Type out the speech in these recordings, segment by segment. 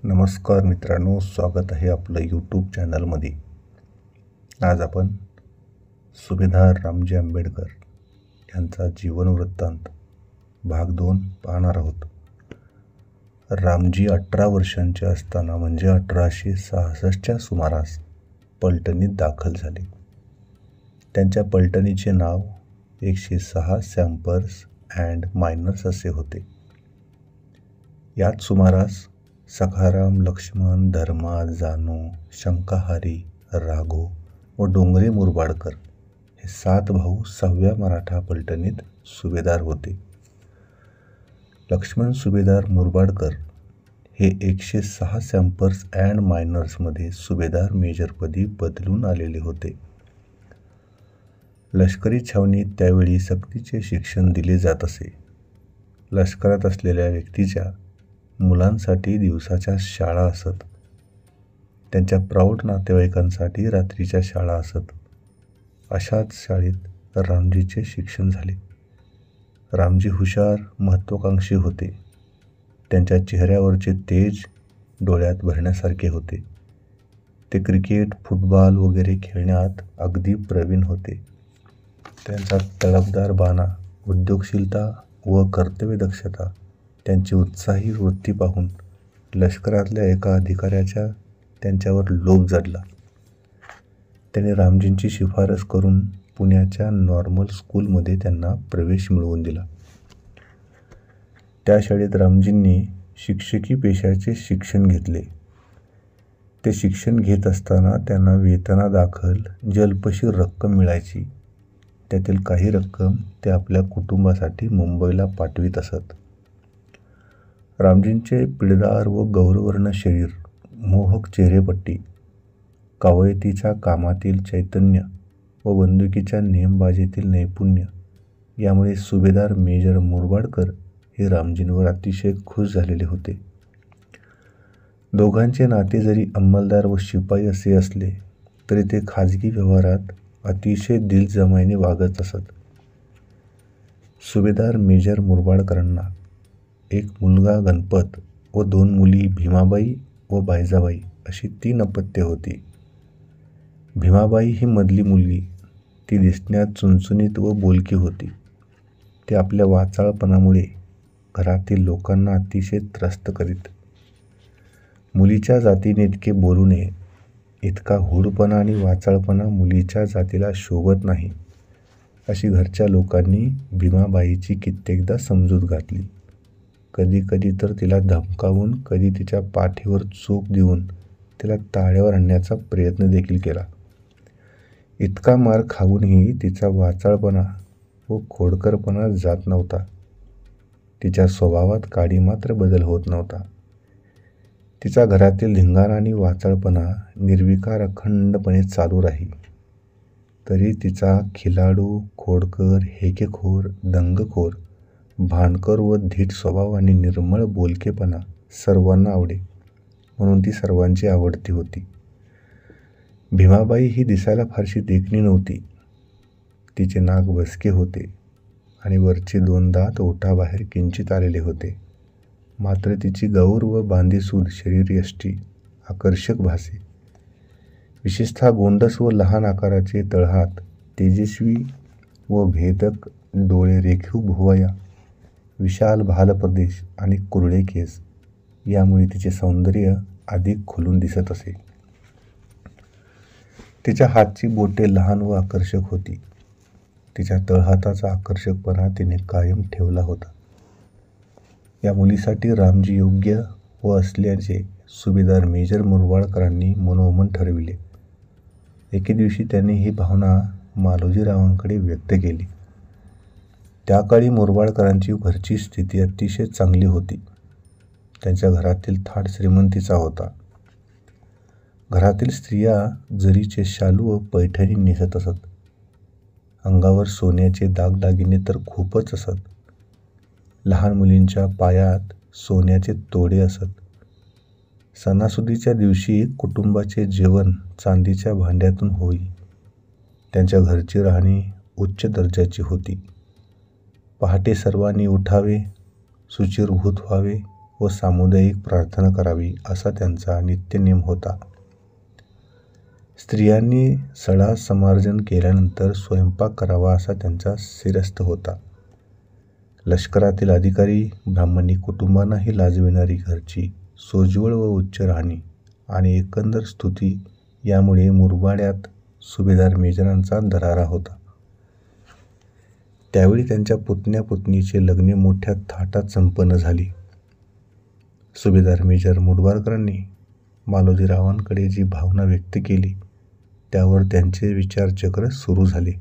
नमस्कार मित्रांनो, स्वागत आहे आपलं यूट्यूब चॅनलमध्ये. आज आपण सुभेदार रामजी आंबेडकर यांचा जीवनवृत्तांत भाग 2 पाहणार आहोत. रामजी 18 वर्षांचे असताना म्हणजे 1866च्या सुमारास पलटणीत दाखल झाले. त्यांच्या पलटणीचे नाव 106 सॅम्पर्स अँड मायनर्स असे होते. याच सुमारास सखाराम, लक्ष्मण, धर्मा, जानू, शंकाहारी, राघो व डोंगरे मुरबाडकर हे 7 भाऊ 6व्या मराठा पलटणीत सुभेदार होते. लक्ष्मण सुभेदार मुरबाडकर हे 106 सॅम्पर्स अँड मायनर्समध्ये सुभेदार मेजरपदी बदलून आलेले होते. लष्करी छावणीत त्यावेळी सक्तीचे शिक्षण दिले जात असे. लष्करात असलेल्या व्यक्तीच्या मुलांसाठी दिवसाच्या शाळा असत, त्यांच्या प्रौढ नातेवाईकांसाठी रात्रीच्या शाळा असत. अशाच शाळेत रामजीचे शिक्षण झाले. रामजी हुशार, महत्त्वाकांक्षी होते. त्यांच्या चेहऱ्यावरचे तेज डोळ्यात भरण्यासारखे होते. ते क्रिकेट, फुटबॉल वगैरे खेळण्यात अगदी प्रवीण होते. त्यांचा तडफदार बाणा, उद्योगशीलता व कर्तव्यदक्षता, त्यांची उत्साही वृत्ती पाहून लष्करातल्या एका अधिकाऱ्याचा त्यांच्यावर लोभ जडला. त्याने रामजींची शिफारस करून पुण्याच्या नॉर्मल स्कूलमध्ये त्यांना प्रवेश मिळवून दिला. त्या शाळेत रामजींनी शिक्षकी पेशाचे शिक्षण घेतले. ते शिक्षण घेत असताना त्यांना वेतनादाखल जल्पशी रक्कम मिळायची. त्यातील काही रक्कम ते आपल्या कुटुंबासाठी मुंबईला पाठवीत असत. रामजींचे पिळदार व गौरवर्ण शरीर, मोहक चेहरेपट्टी, कवायतीच्या कामातील चैतन्य व बंदुकीच्या नेमबाजीतील नैपुण्य यामुळे सुभेदार मेजर मुरबाडकर हे रामजींवर अतिशय खुश झालेले होते. दोघांचे नाते जरी अंमलदार व शिपाई असे असले तरी ते खाजगी व्यवहारात अतिशय दिलजमाईने वागत असत. सुभेदार मेजर मुरबाडकरांना एक मुलगा गणपत व 2 मुली भीमाबाई व बायजाबाई अशी 3 अपत्ये होती. भीमाबाई ही मधली मुलगी. ती दिसण्यात चुणचुणीत व बोलकी होती. ती आपल्या वाचाळपणामुळे घरातील लोकांना अतिशय त्रस्त करीत. मुलीच्या जातीने इतके बोलू नये, इतका हुडपणा आणि वाचाळपणा मुलीच्या जातीला शोभत नाही, अशी घरच्या लोकांनी भीमाबाईची कित्येकदा समजूत घातली. कधी कधी तर तिला धमकावून, कधी तिच्या पाठीवर चोप देऊन तिला ताळ्यावर आणण्याचा प्रयत्न देखील केला. इतका मार खाऊनही तिचा वाचाळपणा व खोडकरपणा जात नव्हता. तिच्या स्वभावात काडी मात्र बदल होत नव्हता. तिचा घरातील धिंगाणा आणि वाचाळपणा निर्विकार अखंडपणे चालू राही. तरी तिचा खिलाडू, खोडकर, हेकेखोर, दंगखोर, भांडखोर व धीट स्वभाव आणि निर्मळ बोलकेपणा सर्वांना आवडे, म्हणून ती सर्वांची आवडती होती. भीमाबाई ही दिसायला फारशी देखणी नव्हती. तिचे नाक बसके होते आणि वरचे 2 दात ओठाबाहेर किंचित आलेले होते. मात्र तिची गौर व बांधीसूद शरीरयष्टी आकर्षक भासे. विशेषतः गोंडस व लहान आकाराचे तळहात, तेजस्वी व भेदक डोळे, रेखीव भुवया, विशाल भालप्रदेश आणि कुरळे केस यामुळे तिचे सौंदर्य अधिक खुलून दिसत असे. तिच्या हातची बोटे लहान व आकर्षक होती. तिच्या तळहाताचा आकर्षकपणा तिने कायम ठेवला होता. या मुलीसाठी रामजी योग्य व असल्याचे सुभेदार मेजर मुरबाडकरांनी मनोमन ठरविले. एके दिवशी त्यांनी ही भावना मालोजीरावांकडे व्यक्त केली. त्या काळी मुरबाडकरांची घरची स्थिती अतिशय चांगली होती. त्यांच्या घरातील थाट श्रीमंतीचा होता. घरातील स्त्रिया जरीचे शालू व पैठणी नेसत असत. अंगावर सोन्याचे दागदागिने तर खूपच असत. लहान मुलींच्या पायात सोन्याचे तोडे असत. सणासुदीच्या दिवशी कुटुंबाचे जेवण चांदीच्या भांड्यातून होई. त्यांच्या घरची राहणी उच्च दर्जाची होती. पहाटे सर्वांनी उठावे, शुचिर्भूत व्हावे व सामुदायिक प्रार्थना करावी असा त्यांचा नित्यनेम होता. स्त्रियांनी सडा समार्जन केल्यानंतर स्वयंपाक करावा असा त्यांचा शिरस्थ होता. लष्करातील अधिकारी, ब्राह्मणी कुटुंबांनाही लाजविणारी घरची सोज्वळ व उच्च राहणी आणि एकंदर स्तुती यामुळे मुरबाड्यात सुभेदार मेजरांचा दरारा होता. त्यावेळी त्यांच्या पुतण्या पुतणीचे लग्ने मोठ्या थाटात संपन्न झाली. सुभेदार मेजर मुरबाडकरांनी मालोजीरावांकडे जी भावना व्यक्त केली त्यावर त्यांचे विचारचक्र सुरू झाले.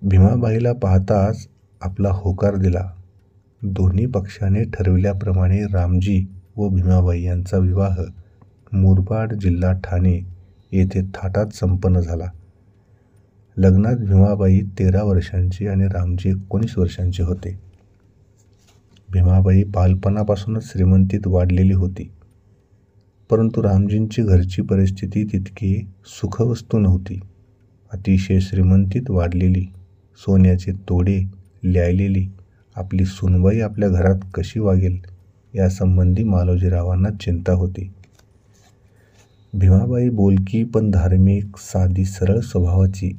भीमाबाईला पाहताच आपला होकार दिला. दोन्ही पक्षाने ठरविल्याप्रमाणे रामजी व भीमाबाई यांचा विवाह मुरबाड, जिल्हा ठाणे येथे थाटात संपन्न झाला. लग्नात भीमाबाई 13 वर्षांची आणि रामजी 19 वर्षांचे होते. भीमाबाई बालपणापासूनच श्रीमंतीत वाढलेली होती, परंतु रामजींची घरची परिस्थिती तितकी सुखवस्तू नव्हती. अतिशय श्रीमंतीत वाढलेली, सोन्याचे तोडे ल्यायलेली आपली सूनबाई आपल्या घरात कशी वागेल यासंबंधी मालोजीरावांना चिंता होती. भीमाबाई बोलकी पण धार्मिक, साधी, सरळ स्वभावाची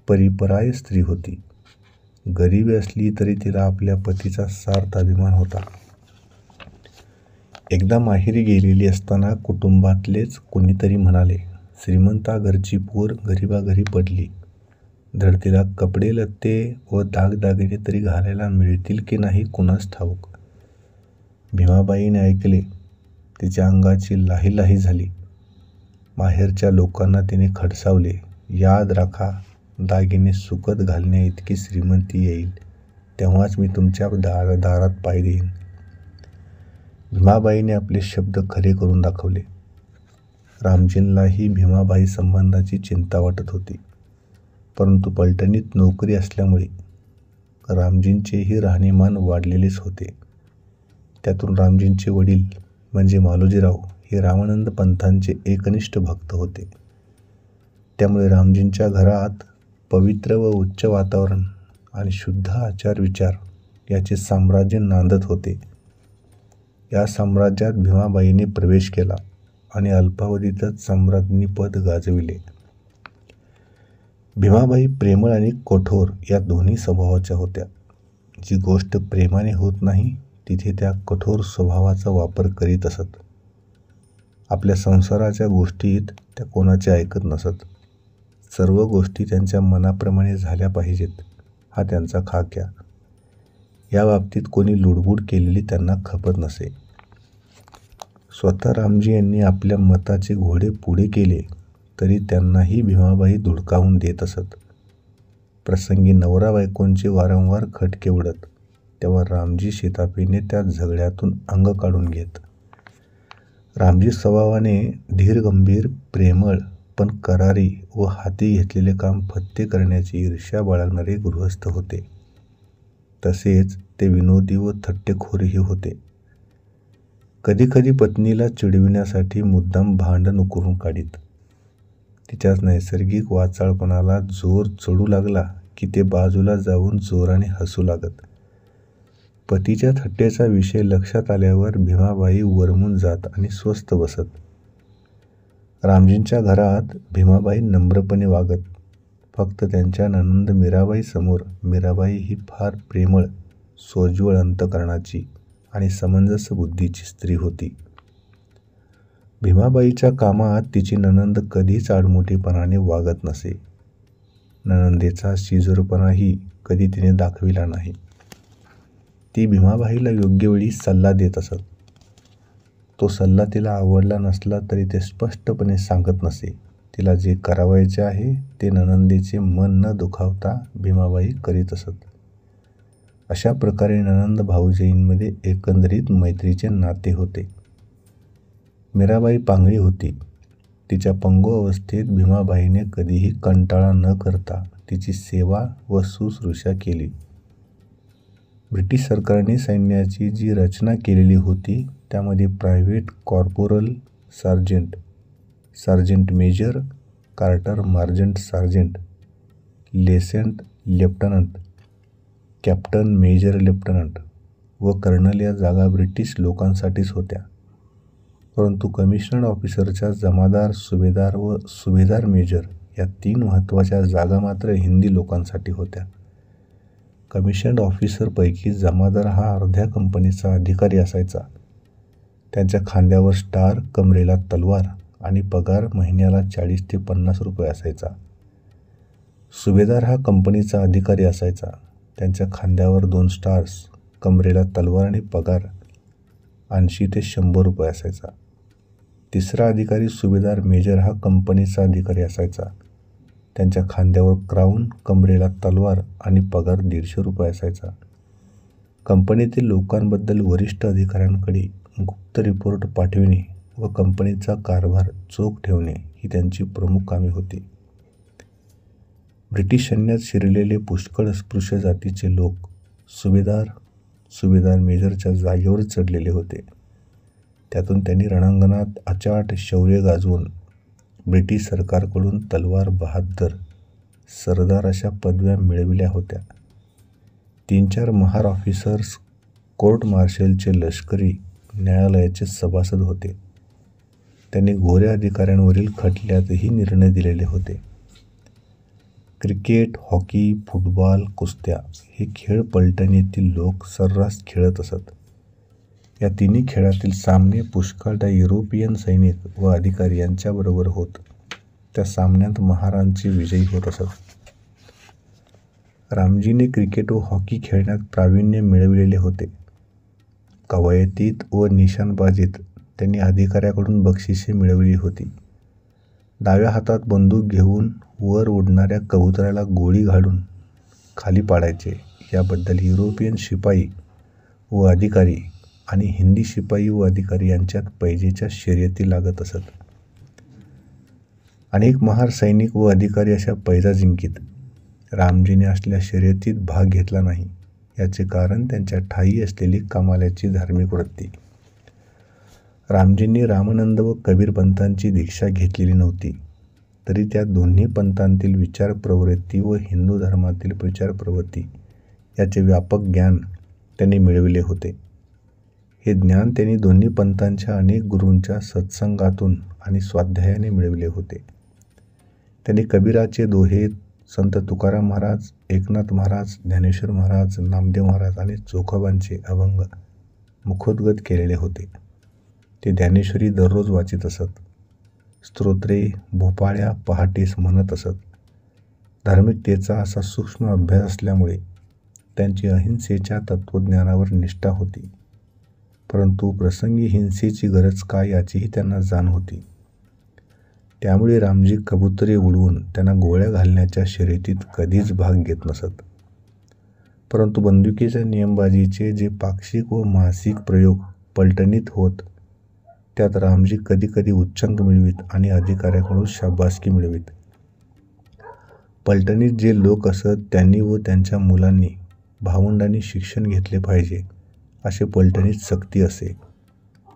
परिपराय स्त्री होती. गरीबी असली तरी तिला आपल्या पतीचा सार्थ अभिमान होता. एकदा माहेरी गेलेली असताना कुटुंबातलेच कोणीतरी म्हणाले, श्रीमंता घरची पोर गरिबा घरी पडली, धड तिला कपडे लत्ते व दागदागिने तरी घालायला मिळतील की नाही कुणास ठाऊक. भीमाबाईने ऐकले. तिच्या अंगाची लाही लाही झाली. माहेरच्या लोकांना तिने खडसावले, याद राखा, दागिने सुकत घालण्या इतकी श्रीमंती येईल तेव्हाच मी तुमच्या दारात पाय देईन. भीमाबाईने आपले शब्द खरे करून दाखवले. रामजींनाही भीमाबाई संबंधाची चिंता वाटत होती, परंतु पलटणीत नोकरी असल्यामुळे रामजींचेही राहणीमान वाढलेलेच होते. त्यातून रामजींचे वडील म्हणजे मालोजीराव हे रामानंद पंथांचे एकनिष्ठ भक्त होते. त्यामुळे रामजींच्या घरात पवित्र व उच्च वातावरण आणि शुद्ध आचार विचार याचे साम्राज्य नांदत होते. या साम्राज्यात भीमाबाईने प्रवेश केला आणि अल्पावधीतच सम्राज्ञीपद गाजविले. भीमाबाई प्रेमळ आणि कठोर या दोन्ही स्वभावाच्या होत्या. जी गोष्ट प्रेमाने होत नाही तिथे त्या कठोर स्वभावाचा वापर करीत असत. आपल्या संसाराच्या गोष्टीत त्या कोणाचे ऐकत नसत. सर्व गोष्टी त्यांच्या मनाप्रमाणे झाल्या पाहिजेत हा त्यांचा खाक्या. या बाबतीत कोणी लुडबुड केलेली त्यांना खपत नसे. स्वतः रामजी यांनी आपल्या मताचे घोडे पुढे केले तरी त्यांनाही भीमाबाई धुडकावून देत असत. प्रसंगी नवरा बायकोंचे वारंवार खटके उडत, तेव्हा रामजी शिताफीने त्या झगड्यातून अंग काढून घेत. रामजी स्वभावाने धीरगंभीर, प्रेमळ पण करारी व हाती घेतलेले काम फत्ते करण्याची ईर्ष्या बाळगणारे गृहस्थ होते. तसेच ते विनोदी व थट्टेखोरही होते. कधीकधी पत्नीला चिडविण्यासाठी मुद्दाम भांडण उकरून काढीत. तिच्या नैसर्गिक वाचाळपणाला जोर चढू लागला की ते बाजूला जाऊन जोराने हसू लागत. पतीच्या थट्टेचा विषय लक्षात आल्यावर भीमाबाई वरमून जात आणि स्वस्थ बसत. रामजींच्या घरात भीमाबाई नम्रपणे वागत. फक्त त्यांच्या नणंद मीराबाई समोर मीराबाई ही फार प्रेमळ, सोज्वळ अंतकरणाची आणि समंजस बुद्धीची स्त्री होती. भीमाबाईच्या कामात तिची नणंद कधीच आडमुठेपणाने वागत नसे. नणंदेचा शिजोरपणाही कधी तिने दाखविला नाही. ती भीमाबाईला योग्य वेळी सल्ला देत असत. तो सल्ला तिला आवडला नसला तरी ते स्पष्टपणे सांगत नसे. तिला जे करावयाचे आहे ते नणंदेचे मन न दुखावता भीमाबाई करीत असत. अशा प्रकारे नणंद भाऊजाईंमध्ये एकंदरीत मैत्रीचे नाते होते. मीराबाई पांगळी होती. तिच्या पंगू अवस्थेत भीमाबाईने कधीही कंटाळा न करता तिची सेवा व शुश्रूषा केली. ब्रिटिश सरकारने सैन्याची जी रचना केलेली होती त्यामध्ये private corporal, sergeant, sergeant major, quartermaster sergeant, लेसंट लेफ्टनंट, कॅप्टन मेजर लेफ्टनंट व कर्नल या जागा ब्रिटिश लोकांसाठीच होत्या. परंतु कमिशनड ऑफिसरच्या जमादार, सुभेदार व सुभेदार मेजर या 3 महत्त्वाच्या जागा मात्र हिंदी लोकांसाठी होत्या. कमिशन्ड ऑफिसरपैकी जमादार हा अर्ध्या कंपनीचा अधिकारी असायचा. त्यांच्या खांद्यावर स्टार, कमरेला तलवार आणि पगार महिन्याला 40 ते 50 रुपये असायचा. सुभेदार हा कंपनीचा अधिकारी असायचा. त्यांच्या खांद्यावर 2 स्टार्स, कमरेला तलवार आणि पगार 80 ते 100 रुपये असायचा. तिसरा अधिकारी सुभेदार मेजर हा कंपनीचा अधिकारी असायचा. त्यांच्या खांद्यावर क्राऊन, कमरेला तलवार आणि पगार 150 रुपये असायचा. कंपनीतील लोकांबद्दल वरिष्ठ अधिकाऱ्यांकडे गुप्त रिपोर्ट पाठविणे व कंपनीचा कारभार चोख ठेवणे ही त्यांची प्रमुख कामे होती. ब्रिटिश सैन्यात शिरलेले पुष्कळ स्पृश्य जातीचे लोक सुभेदार मेजरच्या जागेवर चढलेले होते. त्यातून त्यांनी रणांगणात अचाट शौर्य गाजवून ब्रिटिश सरकारकडून तलवार बहाद्दर, सरदार अशा पदव्या मिळविल्या होत्या. 3-4 महार ऑफिसर्स कोर्ट मार्शलचे लष्करी न्यायालयाचे सभासद होते. त्यांनी गोऱ्या अधिकाऱ्यांवरील खटल्यातही निर्णय दिलेले होते. क्रिकेट, हॉकी, फुटबॉल, कुस्त्या हे खेळ पलटणीतील लोक सर्रास खेळत असत. या तिन्ही खेळातील सामने पुष्कळदा युरोपियन सैनिक व अधिकारी यांच्याबरोबर होत. त्या सामन्यात महारांचे विजयी होत असत. रामजीने क्रिकेट व हॉकी खेळण्यात प्रावीण्य मिळविलेले होते. कवायतीत व निशाणबाजीत त्यांनी अधिकाऱ्याकडून बक्षिसे मिळवली होती. डाव्या हातात बंदूक घेऊन वर उडणाऱ्या कबुतराला गोळी घालून खाली पाडायचे याबद्दल युरोपियन शिपाई व अधिकारी आणि हिंदी शिपाई व अधिकारी यांच्यात पैजेच्या शर्यती लागत असत. अनेक महार सैनिक व अधिकारी अशा पैजा जिंकीत. रामजीने असल्या शर्यतीत भाग घेतला नाही. याचे कारण त्यांच्या ठायी असलेली कमालाची धार्मिक वृत्ती. रामजींनी रामानंद व कबीर पंथांची दीक्षा घेतलेली नव्हती, तरी त्या दोन्ही पंथांतील विचार प्रवृत्ती व हिंदू धर्मातील प्रचार प्रवृत्ती याचे व्यापक ज्ञान त्यांनी मिळविले होते. हे ज्ञान त्यांनी दोन्ही पंथांच्या अनेक गुरूंच्या सत्संगातून आणि स्वाध्यायाने मिळविले होते. त्यांनी कबीराचे दोहे, संत तुकाराम महाराज, एकनाथ महाराज, ज्ञानेश्वर महाराज, नामदेव महाराज आणि चोखोबांचे अभंग मुखोद्गत केलेले होते. ते ज्ञानेश्वरी दररोज वाचित असत. स्तोत्रे भोपाळ्या पहाटेस म्हणत असत. धार्मिकतेचा असा सूक्ष्म अभ्यास असल्यामुळे त्यांची अहिंसेच्या तत्त्वज्ञानावर निष्ठा होती. परंतु प्रसंगी हिंसेची गरज काय याचीही त्यांना जाण होती. त्यामुळे रामजी कबुतरे उडवून त्यांना गोळ्या घालण्याच्या शर्यतीत कधीच भाग घेत नसत. परंतु बंदुकीच्या नियमबाजीचे जे पाक्षिक व मासिक प्रयोग पलटणीत होत, त्यात रामजी कधीकधी उच्चांक मिळवीत आणि अधिकाऱ्याकडून शाबासकी मिळवीत. पलटणीत जे लोक असत त्यांनी व त्यांच्या मुलांनी, भावंडांनी शिक्षण घेतले पाहिजे असे पलटणीत सक्ती असे.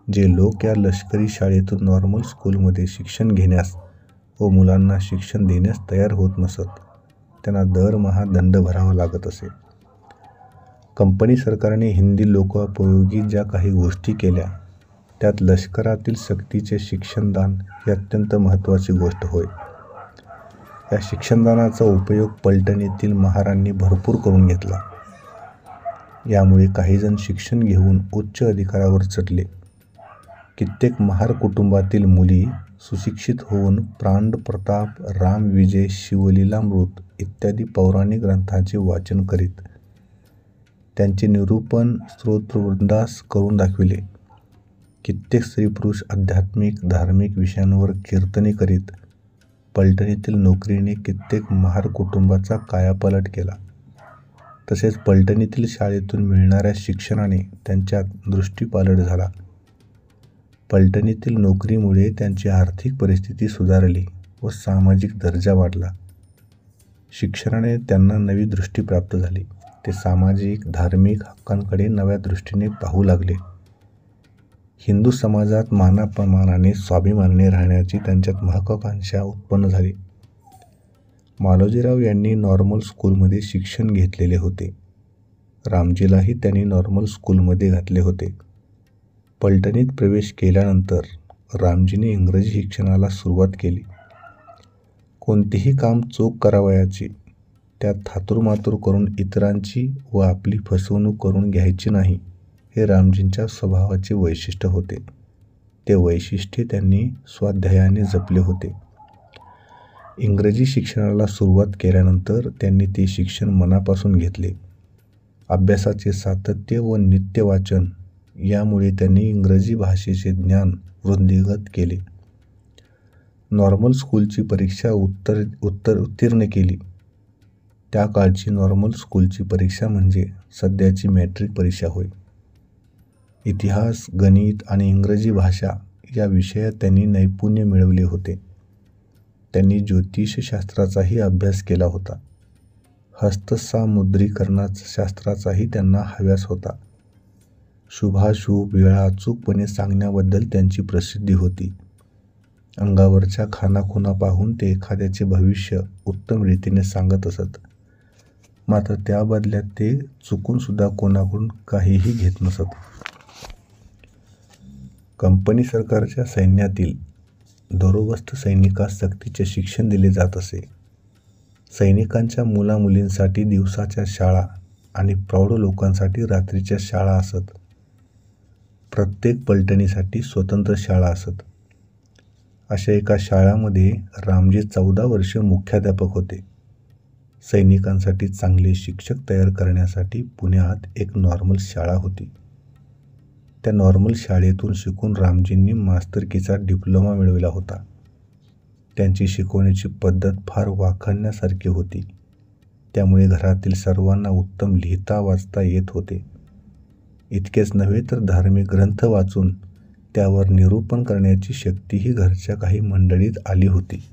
जे लोक या लष्करी शाळेतून नॉर्मल स्कूलमध्ये शिक्षण घेण्यास व मुलांना शिक्षण देण्यास तयार होत नसत, त्यांना दरमहा दंड भरावा लागत असे. कंपनी सरकारने हिंदी लोकोपयोगी ज्या काही गोष्टी केल्या, त्यात लष्करातील सक्तीचे शिक्षणदान ही अत्यंत महत्त्वाची गोष्ट होय. या शिक्षणदानाचा उपयोग पलटणीतील महारांनी भरपूर करून घेतला. यामुळे काहीजण शिक्षण घेऊन उच्च अधिकारावर चढले. कित्येक महार कुटुंबातील मुली सुशिक्षित होऊन प्रांड प्रताप, राम विजय, शिवलीलामृत इत्यादी पौराणिक ग्रंथांचे वाचन करीत त्यांचे निरूपण स्तोत्रवृंदास करून दाखविले. कित्येक स्त्रीपुरुष आध्यात्मिक धार्मिक विषयांवर कीर्तने करीत पलटणीतील नोकरीने कित्येक महार कुटुंबाचा कायापालट केला. तसेच पलटणीतील शाळेतून मिळणाऱ्या शिक्षणाने त्यांच्यात दृष्टीपालट झाला. पलटणीतील नोकरीमुळे त्यांची आर्थिक परिस्थिती सुधारली व सामाजिक दर्जा वाढला. शिक्षणाने त्यांना नवी दृष्टी प्राप्त झाली. ते सामाजिक धार्मिक हक्कांकडे नव्या दृष्टीने पाहू लागले. हिंदू समाजात मानाप्रमाणाने स्वाभिमानाने राहण्याची त्यांच्यात महत्त्वाकांक्षा उत्पन्न झाली. मालोजीराव यांनी नॉर्मल स्कूलमध्ये शिक्षण घेतलेले होते. रामजीलाही त्यांनी नॉर्मल स्कूलमध्ये घातले होते. पलटणीत प्रवेश केल्यानंतर रामजीने इंग्रजी शिक्षणाला सुरुवात केली. कोणतेही काम चोख करावयाचे, त्यात थातुरमातुर करून इतरांची व आपली फसवणूक करून घ्यायची नाही, हे रामजींच्या स्वभावाचे वैशिष्ट्य होते. ते वैशिष्ट्य त्यांनी स्वाध्यायाने जपले होते. इंग्रजी शिक्षणाला सुरुवात केल्यानंतर त्यांनी ते शिक्षण मनापासून घेतले. अभ्यासाचे सातत्य व नित्य वाचन यामुळे त्यांनी इंग्रजी भाषेचे ज्ञान वृद्धिंगत केले. नॉर्मल स्कूलची परीक्षा उत्तीर्ण केली. त्या काळची नॉर्मल स्कूलची परीक्षा म्हणजे सध्याची मॅट्रिक परीक्षा होय. इतिहास, गणित आणि इंग्रजी भाषा या विषयात त्यांनी नैपुण्य मिळवले होते. त्यांनी ज्योतिषशास्त्राचाही अभ्यास केला होता. हस्तसामुद्रीकरणाशास्त्राचाही त्यांना हव्यास होता. शुभाशुभ वेळा अचूकपणे सांगण्याबद्दल त्यांची प्रसिद्धी होती. अंगावरच्या खाणाखुणा पाहून ते एखाद्याचे भविष्य उत्तम रीतीने सांगत असत. मात्र त्या बदल्यात ते चुकूनसुद्धा कोणाकडून काहीही घेत नसत. कंपनी सरकारच्या सैन्यातील दोरबस्त सैनिकास सक्तीचे शिक्षण दिले जात असे. सैनिकांच्या मुलामुलींसाठी दिवसाच्या शाळा आणि प्रौढ लोकांसाठी रात्रीच्या शाळा असत. प्रत्येक पलटणीसाठी स्वतंत्र शाळा असत. अशा एका शाळेमध्ये रामजी 14 वर्ष मुख्याध्यापक होते. सैनिकांसाठी चांगले शिक्षक तयार करण्यासाठी पुण्यात एक नॉर्मल शाळा होती. त्या नॉर्मल शाळेतून शिकून रामजींनी मास्तरकीचा डिप्लोमा मिळविला होता. त्यांची शिकवण्याची पद्धत फार वाखाणण्यासारखी होती. त्यामुळे घरातील सर्वांना उत्तम लिहिता वाचता येत होते. इतकेच नव्हे तर धार्मिक ग्रंथ वाचून त्यावर निरूपण करण्याची शक्तीही घरच्या काही मंडळीत आली होती.